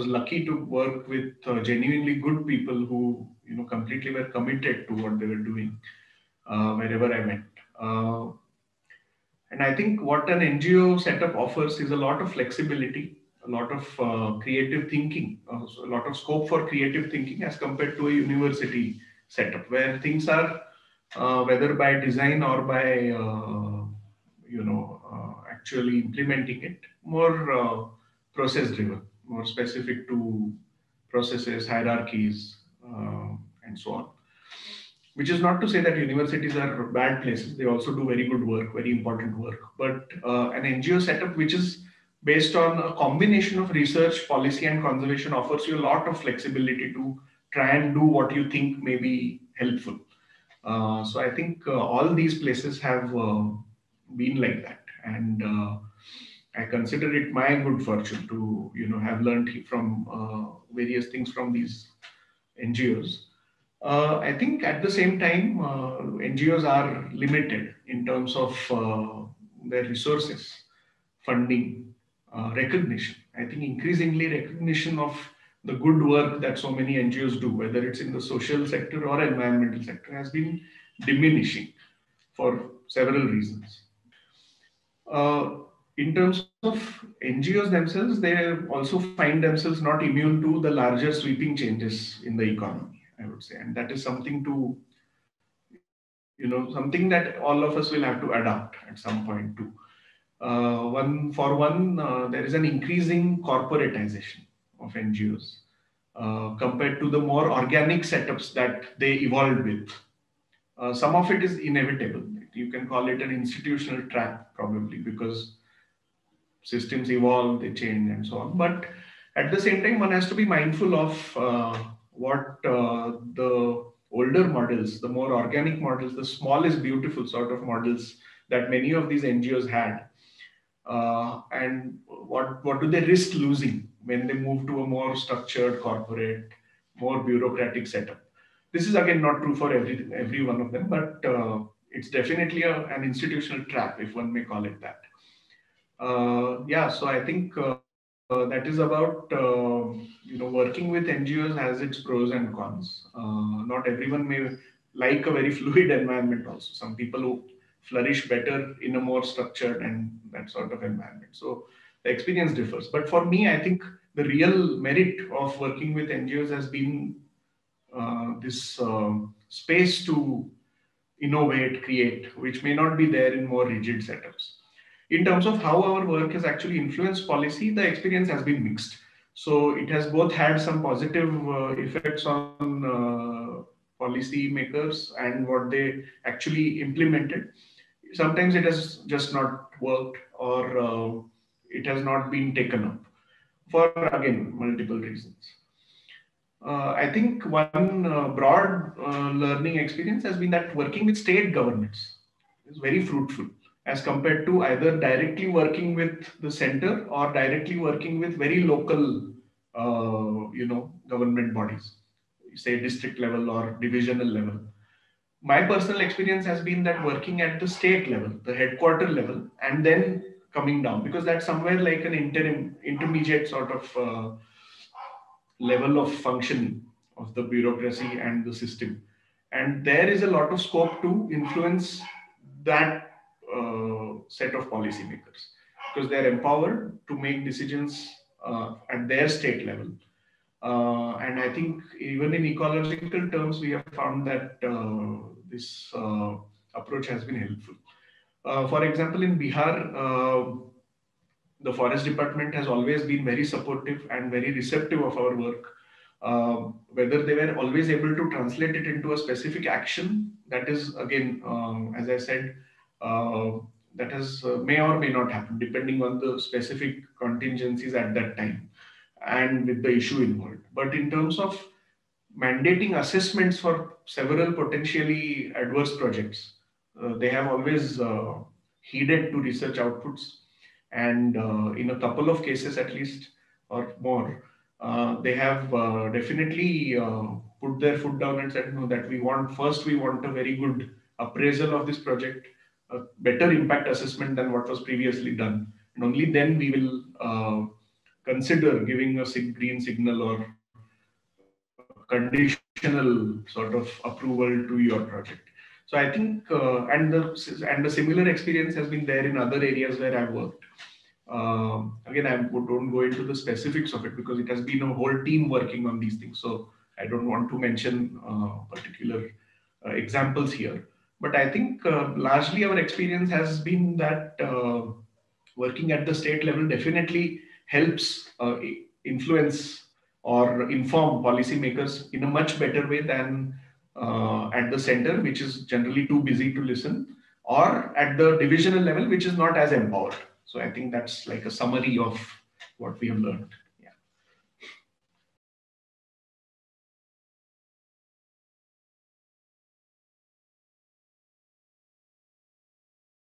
was lucky to work with genuinely good people who completely were committed to what they were doing wherever I went. And I think what an NGO setup offers is a lot of flexibility, a lot of creative thinking, a lot of scope for creative thinking as compared to a university setup where things are, whether by design or by actually implementing it, more process driven, more specific to processes, hierarchies, and so on. Which is not to say that universities are bad places. They also do very good work, very important work. But an NGO setup which is based on a combination of research, policy, and conservation offers you a lot of flexibility to try and do what you think may be helpful. So I think all these places have been like that, and I consider it my good fortune to have learned from various things from these NGOs. I think at the same time, NGOs are limited in terms of their resources, funding, recognition. I think increasingly recognition of the good work that so many NGOs do, whether it's in the social sector or environmental sector, has been diminishing for several reasons. Uh, in terms of NGOs themselves, they also find themselves not immune to the larger sweeping changes in the economy, I would say, and that is something to something that all of us will have to adapt at some point too. There is an increasing corporatization of NGOs compared to the more organic setups that they evolved with. Some of it is inevitable. You can call it an institutional trap, probably, because systems evolve, they change, and so on. But at the same time, one has to be mindful of what the older models, the more organic models, the small is beautiful sort of models that many of these NGOs had. And what do they risk losing when they move to a more structured corporate, more bureaucratic setup? This is again not true for every one of them, but it's definitely an institutional trap, if one may call it that. Yeah, so I think that is about working with NGOs has its pros and cons. Not everyone may like a very fluid environment. Also, some people who flourish better in a more structured and that sort of environment. So the experience differs. But for me, I think the real merit of working with NGOs has been this space to innovate, create, which may not be there in more rigid setups. In terms of how our work has actually influenced policy, the experience has been mixed. So it has both had some positive effects on policy makers and what they actually implemented. Sometimes it has just not worked, or it has not been taken up for, again, multiple reasons. I think one broad learning experience has been that working with state governments is very fruitful as compared to either directly working with the center or directly working with very local, government bodies, say district level or divisional level. My personal experience has been that working at the state level, the headquarter level, and then coming down, because that's somewhere like an intermediate sort of level of functioning of the bureaucracy and the system. And there is a lot of scope to influence that set of policymakers, because they're empowered to make decisions at their state level. And I think even in ecological terms, we have found that this approach has been helpful. For example, in Bihar, the forest department has always been very supportive and very receptive of our work. Whether they were always able to translate it into a specific action, that is again, as I said, that has may or may not happen depending on the specific contingencies at that time and with the issue involved. But in terms of mandating assessments for several potentially adverse projects, they have always heeded to research outputs, and in a couple of cases at least or more, they have definitely put their foot down and said, no, that we want a very good appraisal of this project, a better impact assessment than what was previously done, and only then we will consider giving a green signal or conditional sort of approval to your project. So I think, and the similar experience has been there in other areas where I've worked. Again, I don't go into the specifics of it because it has been a whole team working on these things. So I don't want to mention particular examples here. But I think largely our experience has been that working at the state level definitely helps influence or inform policymakers in a much better way than at the center, which is generally too busy to listen, or at the divisional level, which is not as empowered. So I think that's like a summary of what we have learned.